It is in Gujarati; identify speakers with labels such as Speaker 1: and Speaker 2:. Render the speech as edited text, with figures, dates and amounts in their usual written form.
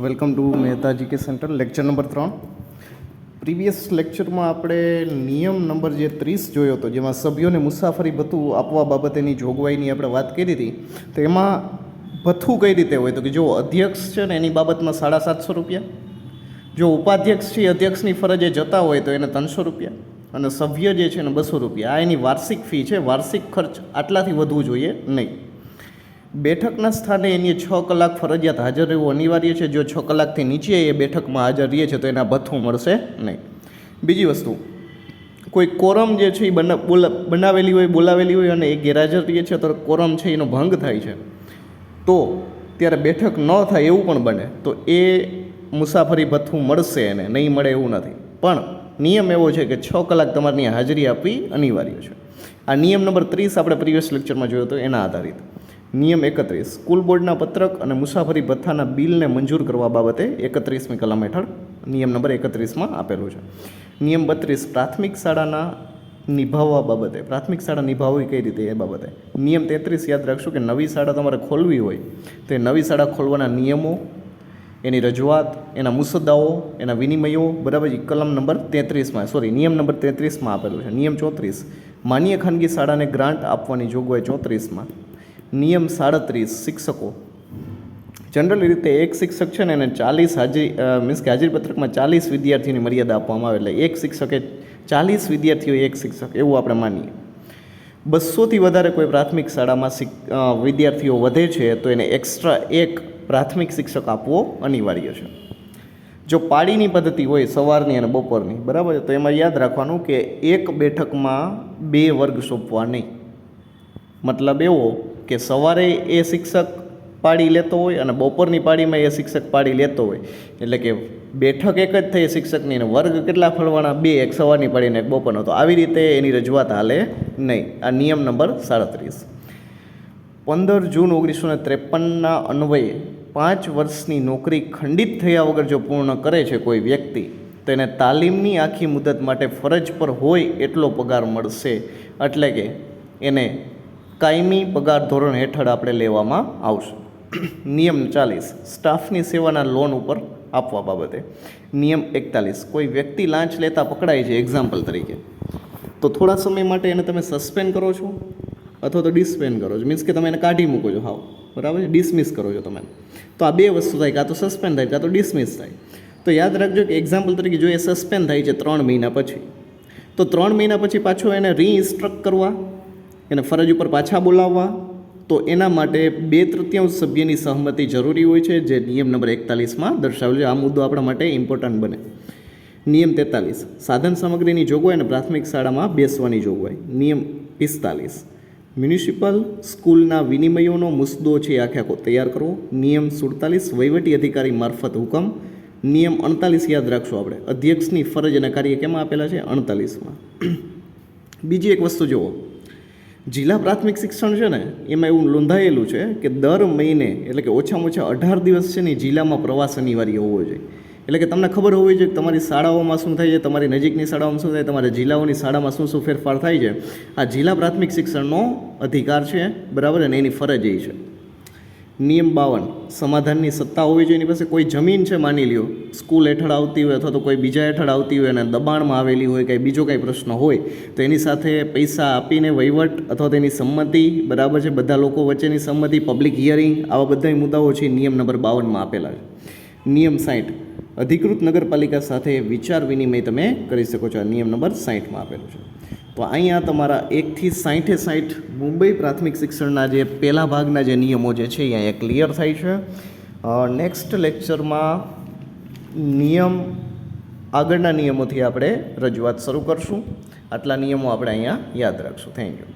Speaker 1: Welcome to Mehta GK centre lecture number 3. Previous લેક્ચરમાં આપણે નિયમ નંબર જે 30 જોયો હતો, જેમાં સભ્યોને મુસાફરી ભથ્થું આપવા બાબતેની જોગવાઈની આપણે વાત કરી હતી. તો એમાં ભથ્થું કઈ રીતે હોય તો કે જો અધ્યક્ષ છે ને એની બાબતમાં 750 રૂપિયા, જો ઉપાધ્યક્ષ છે અધ્યક્ષની ફરજે જતા હોય તો એને 300 રૂપિયા, અને સભ્ય જે છે ને 200 રૂપિયા. આ એની વાર્ષિક ફી છે. વાર્ષિક ખર્ચ આટલાથી વધવું જોઈએ નહીં. બેઠકના સ્થાને એની 6 કલાક ફરજિયાત હાજર રહેવું અનિવાર્ય છે. જો 6 કલાકથી નીચે એ બેઠકમાં હાજર રહે છે તો એના ભથ્થું મળશે નહીં. બીજી વસ્તુ, કોઈ કોરમ જે છે એ બનાવેલી હોય, બોલાવેલી હોય અને એ ગેરહાજર રહે છે તો કોરમ છે એનો ભંગ થાય છે, તો ત્યારે બેઠક ન થાય એવું પણ બને તો એ મુસાફરી ભથ્થું મળશે એને, નહીં મળે એવું નથી. પણ નિયમ એવો છે કે 6 કલાક તમારી હાજરી આપવી અનિવાર્ય છે. આ નિયમ નંબર 30 આપણે પ્રીવિયસ લેક્ચરમાં જોયો હતો એના આધારિત. નિયમ 31, સ્કૂલ બોર્ડના પત્રક અને મુસાફરી ભથ્થાના બિલને મંજૂર કરવા બાબતે 31મી કલમ હેઠળ નિયમ નંબર 31માં આપેલું છે. નિયમ 32, પ્રાથમિક શાળાના નિભાવવા બાબતે. પ્રાથમિક શાળા નિભાવવી કઈ રીતે એ બાબતે. નિયમ 33 યાદ રાખશું કે નવી શાળા તમારે ખોલવી હોય તો એ નવી શાળા ખોલવાના નિયમો, એની રજૂઆત, એના મુસદ્દાઓ, એના વિનિમયો બરાબર કલમ નંબર 33માં નિયમ નંબર 33માં આપેલું છે. નિયમ 34, માન્ય ખાનગી શાળાને ગ્રાન્ટ આપવાની જોગવાઈ 34માં. નિયમ 37, શિક્ષકો. જનરલી રીતે એક શિક્ષક છે ને એને 40 હાજરી પત્રકમાં 40 વિદ્યાર્થીઓની મર્યાદા આપવામાં આવે. એટલે એક શિક્ષકે 40 વિદ્યાર્થીઓ એક શિક્ષક એવું આપણે માનીએ. 200થી વધારે કોઈ પ્રાથમિક શાળામાં વિદ્યાર્થીઓ વધે છે તો એને એક્સ્ટ્રા એક પ્રાથમિક શિક્ષક આપવો અનિવાર્ય છે. જો પાળીની પદ્ધતિ હોય સવારની અને બપોરની બરાબર, તો એમાં યાદ રાખવાનું કે એક બેઠકમાં 2 વર્ગ સોંપવા નહીં. મતલબ એવો કે સવારે એ શિક્ષક પાળી લેતો હોય અને બપોરની પાળીમાં એ શિક્ષક પાળી લેતો હોય, એટલે કે બેઠક એક જ થઈ શિક્ષકની, અને વર્ગ કેટલા ફળવાના? 2, એક સવારની પાળીને એક બપોરનો. તો આવી રીતે એની રજૂઆત હાલે નહીં. આ નિયમ નંબર 37. 15 જૂન 1953ના અન્વયે 5 વર્ષની નોકરી ખંડિત થયા વગર જો પૂર્ણ કરે છે કોઈ વ્યક્તિ, તો એને તાલીમની આખી મુદત માટે ફરજ પર હોય એટલો પગાર મળશે. એટલે કે એને કાયમી પગાર ધોરણ હેઠળ આપણે લેવામાં આવશે. નિયમ 40, સ્ટાફની સેવાના લોન ઉપર આપવા બાબતે. નિયમ 41, કોઈ વ્યક્તિ લાંચ લેતા પકડાય છે એક્ઝામ્પલ તરીકે, તો થોડા સમય માટે એને તમે સસ્પેન્ડ કરો છો અથવા તો ડિસ્પેન્ડ કરો છો. મીન્સ કે તમે એને કાઢી મૂકો છો, હાવ બરાબર છે, ડિસમિસ કરો છો તમે. તો આ 2 વસ્તુ થાય, કાં તો સસ્પેન્ડ થાય કાં તો ડિસમિસ થાય. તો યાદ રાખજો કે એક્ઝામ્પલ તરીકે જો એ સસ્પેન્ડ થાય છે 3 મહિના પછી, તો 3 મહિના પછી પાછો એને રીઇન્સ્ટ્રક્ટ કરવા, એને ફરજ ઉપર પાછા બોલાવવા, તો એના માટે 2/3 સભ્યની સહમતિ જરૂરી હોય છે, જે નિયમ નંબર 41માં દર્શાવેલું છે. આ મુદ્દો આપણા માટે ઇમ્પોર્ટન્ટ બને. નિયમ 43, સાધન સામગ્રીની જોગવાઈ અને પ્રાથમિક શાળામાં બેસવાની જોગવાઈ. નિયમ 45, મ્યુનિસિપલ સ્કૂલના વિનિમયોનો મુસદ્દો છે આખે આખો તૈયાર કરવો. નિયમ 47, વહીવટી અધિકારી મારફત હુકમ. નિયમ 48 યાદ રાખશું આપણે, અધ્યક્ષની ફરજ અને કાર્ય કેમાં આપેલા છે? 48માં. બીજી એક વસ્તુ જુઓ, જિલ્લા પ્રાથમિક શિક્ષણ છે ને એમાં એવું નોંધાયેલું છે કે દર મહિને એટલે કે ઓછામાં ઓછા 18 દિવસ છે ને જિલ્લામાં પ્રવાસ અનિવાર્ય હોવો જોઈએ. એટલે કે તમને ખબર હોવી જોઈએ કે તમારી શાળાઓમાં શું થાય છે, તમારી નજીકની શાળાઓમાં શું થાય, તમારા જિલ્લાઓની શાળામાં શું ફેરફાર થાય છે. આ જિલ્લા પ્રાથમિક શિક્ષણનો અધિકાર છે બરાબર, અને એની ફરજ એ છે. નિયમ 52, સમાધાનની સત્તા હોવી જોઈએ એની પાસે. કોઈ જમીન છે માની લ્યો સ્કૂલ હેઠળ આવતી હોય અથવા તો કોઈ બીજા હેઠળ આવતી હોય અને દબાણમાં આવેલી હોય, કંઈ બીજો કંઈ પ્રશ્ન હોય, તો એની સાથે પૈસા આપીને વહીવટ અથવા તો એની સંમતિ બરાબર છે, બધા લોકો વચ્ચેની સંમતિ, પબ્લિક હિયરિંગ, આવા બધા મુદ્દાઓ છે નિયમ નંબર 52માં આપેલા છે. નિયમ 60, અધિકૃત નગરપાલિકા સાથે વિચાર વિનિમય તમે કરી શકો છો. આ નિયમ નંબર 60માં આપેલું છે. તો અહીંયા તમારા 1થી 60 મુંબઈ પ્રાથમિક શિક્ષણના જે પહેલા ભાગના જે નિયમો જે છે એ અહીંયા ક્લિયર થાય છે. નેક્સ્ટ લેક્ચરમાં આગળના નિયમોથી આપણે રજૂઆત શરૂ કરશું. આટલા નિયમો આપણે અહીંયા યાદ રાખશું. Thank you.